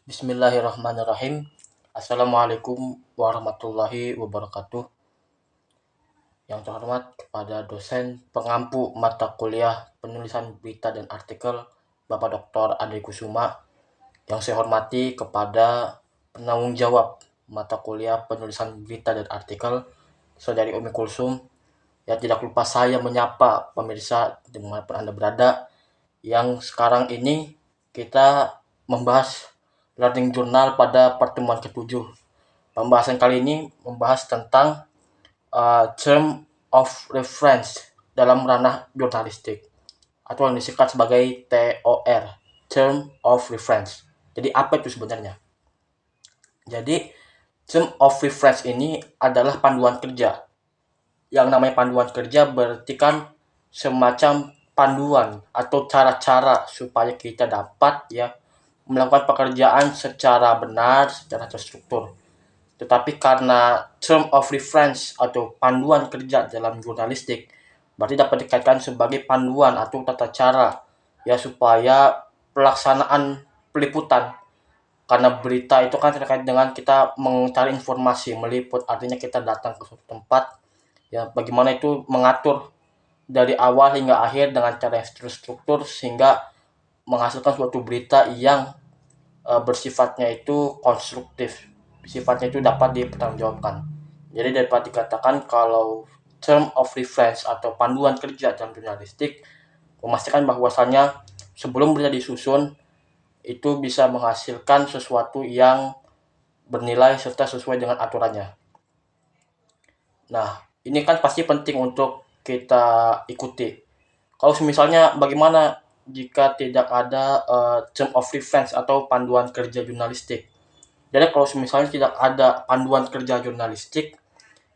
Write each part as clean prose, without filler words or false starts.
Bismillahirrahmanirrahim. Assalamualaikum warahmatullahi wabarakatuh. Yang terhormat kepada dosen pengampu mata kuliah penulisan berita dan artikel Bapak Dr. Ade Kusuma. Yang saya hormati kepada penanggung jawab mata kuliah penulisan berita dan artikel Saudari Umi Kulsum. Ya, tidak lupa saya menyapa pemirsa dimanapun Anda berada, yang sekarang ini kita membahas learning journal pada pertemuan ke-7. Pembahasan kali ini membahas tentang term of reference dalam ranah jurnalistik atau yang disingkat sebagai TOR, term of reference. Jadi apa itu sebenarnya? Jadi term of reference ini adalah panduan kerja. Yang namanya panduan kerja berarti kan semacam panduan atau cara-cara supaya kita dapat melakukan pekerjaan secara benar, secara terstruktur. Tetapi karena term of reference atau panduan kerja dalam jurnalistik berarti dapat dikaitkan sebagai panduan atau tata cara supaya pelaksanaan peliputan, karena berita itu kan terkait dengan kita mencari informasi, meliput, artinya kita datang ke suatu tempat, bagaimana itu mengatur dari awal hingga akhir dengan cara yang terstruktur sehingga menghasilkan suatu berita yang bersifatnya itu konstruktif, sifatnya itu dapat dipertanggungjawabkan. Jadi dapat dikatakan kalau term of reference atau panduan kerja dalam jurnalistik memastikan bahwasannya sebelum berita disusun itu bisa menghasilkan sesuatu yang bernilai serta sesuai dengan aturannya. Nah, ini kan pasti penting untuk kita ikuti. Kalau misalnya bagaimana jika tidak ada term of reference atau panduan kerja jurnalistik? Jadi kalau misalnya tidak ada panduan kerja jurnalistik,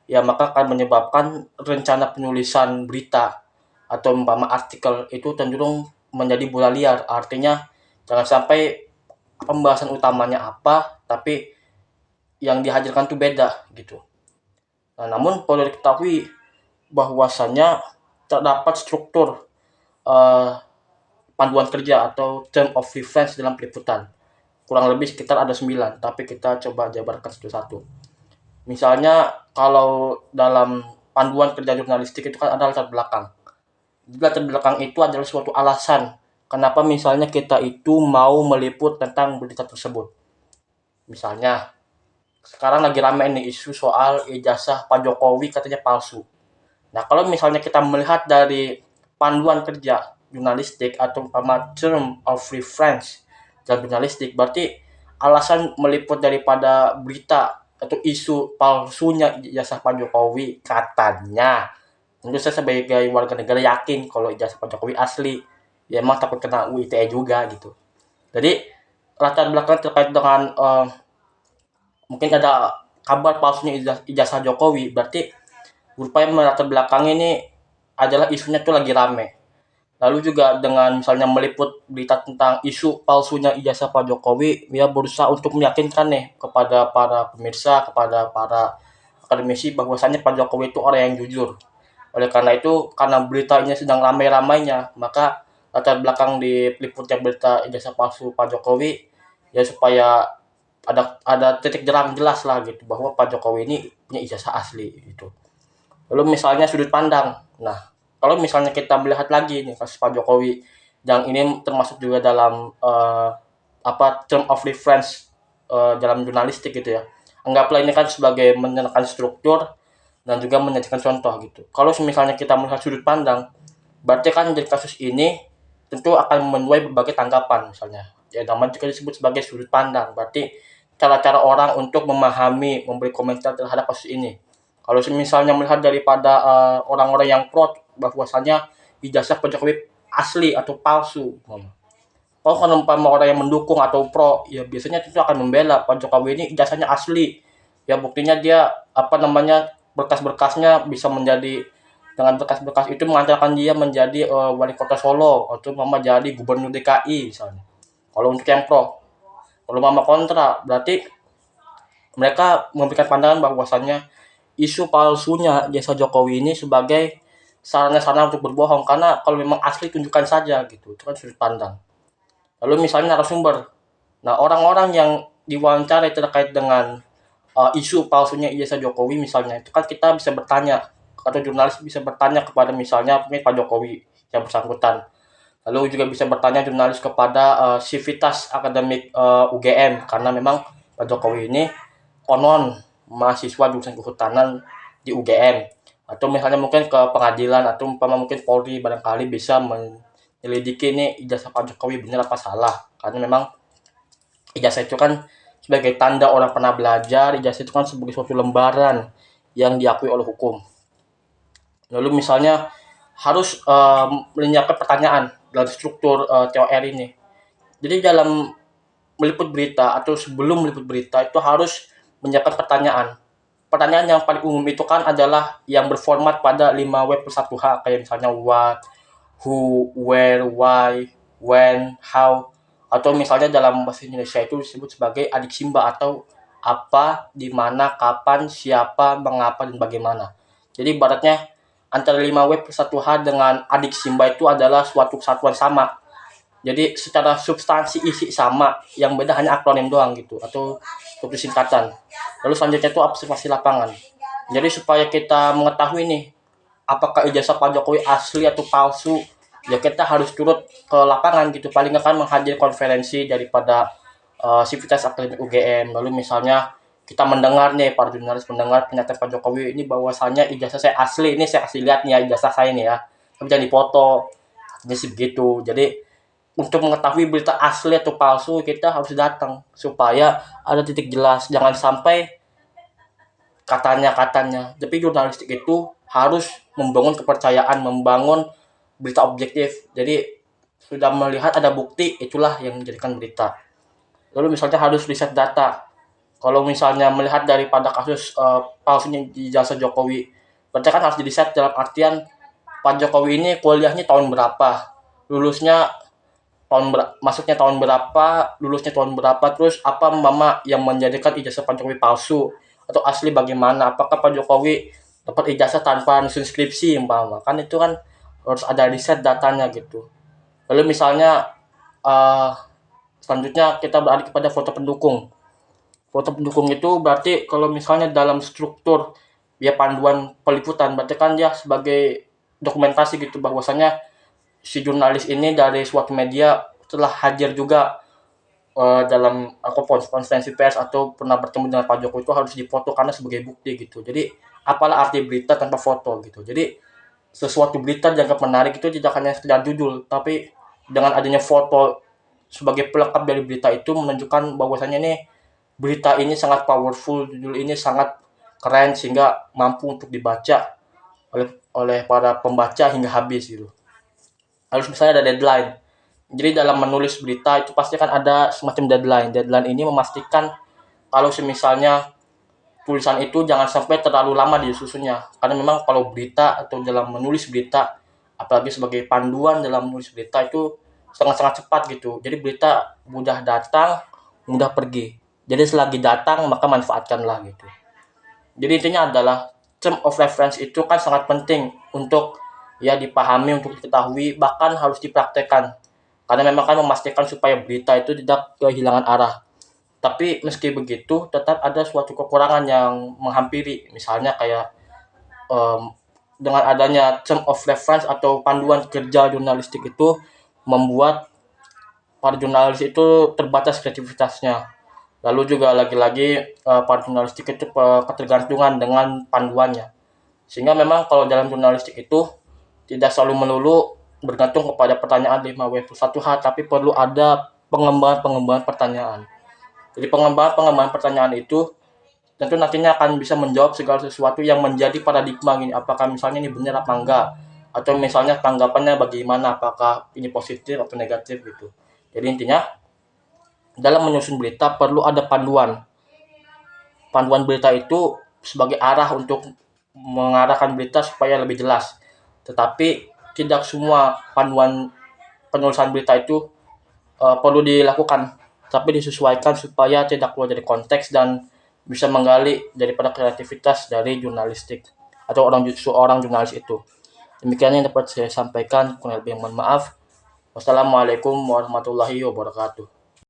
maka akan menyebabkan rencana penulisan berita atau umpama artikel itu cenderung menjadi bola liar. Artinya jangan sampai pembahasan utamanya apa, tapi yang dihadirkan itu beda gitu. Nah, namun perlu diketahui bahwasannya terdapat struktur panduan kerja atau term of reference dalam peliputan. Kurang lebih sekitar ada 9, tapi kita coba jabarkan satu-satu. Misalnya kalau dalam panduan kerja jurnalistik itu kan ada latar belakang. Latar belakang itu adalah suatu alasan kenapa misalnya kita itu mau meliput tentang berita tersebut. Misalnya sekarang lagi ramai nih isu soal ijazah Pak Jokowi katanya palsu. Nah, kalau misalnya kita melihat dari panduan kerja jurnalistik atau term of reference dalam jurnalistik, berarti alasan meliput daripada berita atau isu palsunya ijazah Pak Jokowi katanya, tentu saya sebagai warga negara yakin kalau ijazah Pak Jokowi asli, emang takut kena UITE juga gitu. Jadi latar belakang terkait dengan mungkin ada kabar palsunya ijazah Jokowi, berarti rupanya melatar belakang ini adalah isunya tuh lagi rame. Lalu juga dengan misalnya meliput berita tentang isu palsunya ijazah Pak Jokowi, berusaha untuk meyakinkan nih kepada para pemirsa, kepada para akademisi bahwasannya Pak Jokowi itu orang yang jujur. Oleh karena itu, karena beritanya sedang ramai-ramainya, maka latar belakang di peliputnya berita ijazah palsu Pak Jokowi supaya ada titik terang jelas lah gitu bahwa Pak Jokowi ini punya ijazah asli gitu. Lalu misalnya sudut pandang. Nah, kalau misalnya kita melihat lagi nih kasus Pak Jokowi yang ini termasuk juga dalam term of reference dalam jurnalistik gitu ya. Anggaplah ini kan sebagai menekan struktur dan juga menyajikan contoh gitu. Kalau misalnya kita melihat sudut pandang, berarti kan dari kasus ini tentu akan menuai berbagai tanggapan misalnya. Ya, namanya juga disebut sebagai sudut pandang. Berarti cara-cara orang untuk memahami, memberi komentar terhadap kasus ini. Kalau misalnya melihat daripada orang-orang yang pro bahwasannya ijazah Pak Jokowi asli atau palsu. Kalau umpama orang yang mendukung atau pro, ya biasanya itu akan membela Pak Jokowi ini ijazahnya asli. Ya buktinya dia berkas-berkasnya bisa menjadi, dengan berkas-berkas itu mengantarkan dia menjadi wali kota Solo atau jadi gubernur DKI misalnya. Kalau untuk yang pro, kalau mama kontra berarti mereka memberikan pandangan bahwasannya isu palsunya jasa Jokowi ini sebagai sarana-sarana untuk berbohong, karena kalau memang asli tunjukkan saja gitu, itu kan sudut pandang. Lalu misalnya narasumber, Nah, orang-orang yang diwawancara terkait dengan isu palsunya ijazah Jokowi misalnya, itu kan kita bisa bertanya atau jurnalis bisa bertanya kepada misalnya Pak Jokowi yang bersangkutan. Lalu juga bisa bertanya jurnalis kepada Sivitas Akademik UGM karena memang Pak Jokowi ini konon mahasiswa jurusan kehutanan di UGM, atau misalnya mungkin ke pengadilan atau mungkin Polri barangkali bisa menyelidiki ini ijazah Pak Jokowi benar apa salah, karena memang ijazah itu kan sebagai tanda orang pernah belajar, ijazah itu kan sebagai suatu lembaran yang diakui oleh hukum. Lalu misalnya harus menyiapkan pertanyaan dalam struktur TOR ini. Jadi dalam meliput berita atau sebelum meliput berita itu harus menyiapkan pertanyaan. Pertanyaan yang paling umum itu kan adalah yang berformat pada 5W+1H, kayak misalnya what, who, where, why, when, how, atau misalnya dalam bahasa Indonesia itu disebut sebagai adik simba atau apa, di mana, kapan, siapa, mengapa, dan bagaimana. Jadi ibaratnya antara 5W+1H dengan adik simba itu adalah suatu kesatuan sama. Jadi secara substansi isi sama, yang beda hanya akronim doang gitu atau suatu singkatan. Lalu selanjutnya itu observasi lapangan. Jadi supaya kita mengetahui nih apakah ijazah Pak Jokowi asli atau palsu, ya kita harus turut ke lapangan gitu. Paling nggak kan menghadiri konferensi daripada Sivitas Akademik UGM. Lalu misalnya kita mendengar nih, para jurnalis mendengar pernyataan Pak Jokowi ini bahwasannya ijazah saya asli, ini saya kasih lihat nih ya ijazah saya nih ya, tapi jangan dipoto, ini sih begitu. Jadi untuk mengetahui berita asli atau palsu kita harus datang supaya ada titik jelas, jangan sampai katanya, tapi jurnalistik itu harus membangun kepercayaan, membangun berita objektif. Jadi sudah melihat ada bukti, itulah yang menjadikan berita. Lalu misalnya harus riset data. Kalau misalnya melihat daripada kasus palsunya ijazah Jokowi, berarti kan harus diriset dalam artian Pak Jokowi ini kuliahnya tahun berapa, lulusnya masuknya tahun berapa, lulusnya tahun berapa, terus apa mama yang menjadikan ijazah Pak Jokowi palsu atau asli bagaimana, apakah Pak Jokowi dapat ijazah tanpa nulis skripsi umpama, kan itu kan harus ada riset datanya gitu. Lalu misalnya uh, selanjutnya kita beralih kepada foto pendukung. Foto pendukung itu berarti kalau misalnya dalam struktur ya panduan peliputan, berarti kan dia sebagai dokumentasi gitu bahwasanya si jurnalis ini dari suatu media telah hadir juga dalam konferensi pers atau pernah bertemu dengan Pak Jokowi, itu harus difoto karena sebagai bukti gitu. Jadi apalah arti berita tanpa foto gitu. Jadi sesuatu berita dianggap menarik itu tidak hanya sekedar judul, tapi dengan adanya foto sebagai pelengkap dari berita itu menunjukkan bahwasannya nih berita ini sangat powerful, judul ini sangat keren sehingga mampu untuk dibaca oleh para pembaca hingga habis gitu. Harus misalnya ada deadline. Jadi dalam menulis berita itu pasti kan ada semacam deadline. Deadline ini memastikan kalau misalnya tulisan itu jangan sampai terlalu lama disusunnya. Karena memang kalau berita atau dalam menulis berita, apalagi sebagai panduan dalam menulis berita itu sangat-sangat cepat gitu. Jadi berita mudah datang, mudah pergi. Jadi selagi datang maka manfaatkanlah gitu. Jadi intinya adalah term of reference itu kan sangat penting untuk ya dipahami, untuk diketahui, bahkan harus dipraktekkan. Karena memang kan memastikan supaya berita itu tidak kehilangan arah. Tapi meski begitu, tetap ada suatu kekurangan yang menghampiri. Misalnya kayak dengan adanya term of reference atau panduan kerja jurnalistik itu membuat para jurnalis itu terbatas kreativitasnya. Lalu juga lagi-lagi para jurnalistik itu ketergantungan dengan panduannya. Sehingga memang kalau dalam jurnalistik itu tidak selalu melulu bergantung kepada pertanyaan 5W+1H, tapi perlu ada pengembangan pertanyaan. Jadi pengembangan pertanyaan itu tentu nantinya akan bisa menjawab segala sesuatu yang menjadi paradigma ini. Apakah misalnya ini benar apa enggak? Atau misalnya tanggapannya bagaimana? Apakah ini positif atau negatif gitu. Jadi intinya dalam menyusun berita perlu ada panduan. Panduan berita itu sebagai arah untuk mengarahkan berita supaya lebih jelas. Tetapi tidak semua panduan penulisan berita itu perlu dilakukan, tapi disesuaikan supaya tidak keluar dari konteks dan bisa menggali daripada kreativitas dari jurnalistik atau seorang jurnalis itu. Demikian yang dapat saya sampaikan, kurang lebih mohon maaf. Wassalamualaikum warahmatullahi wabarakatuh.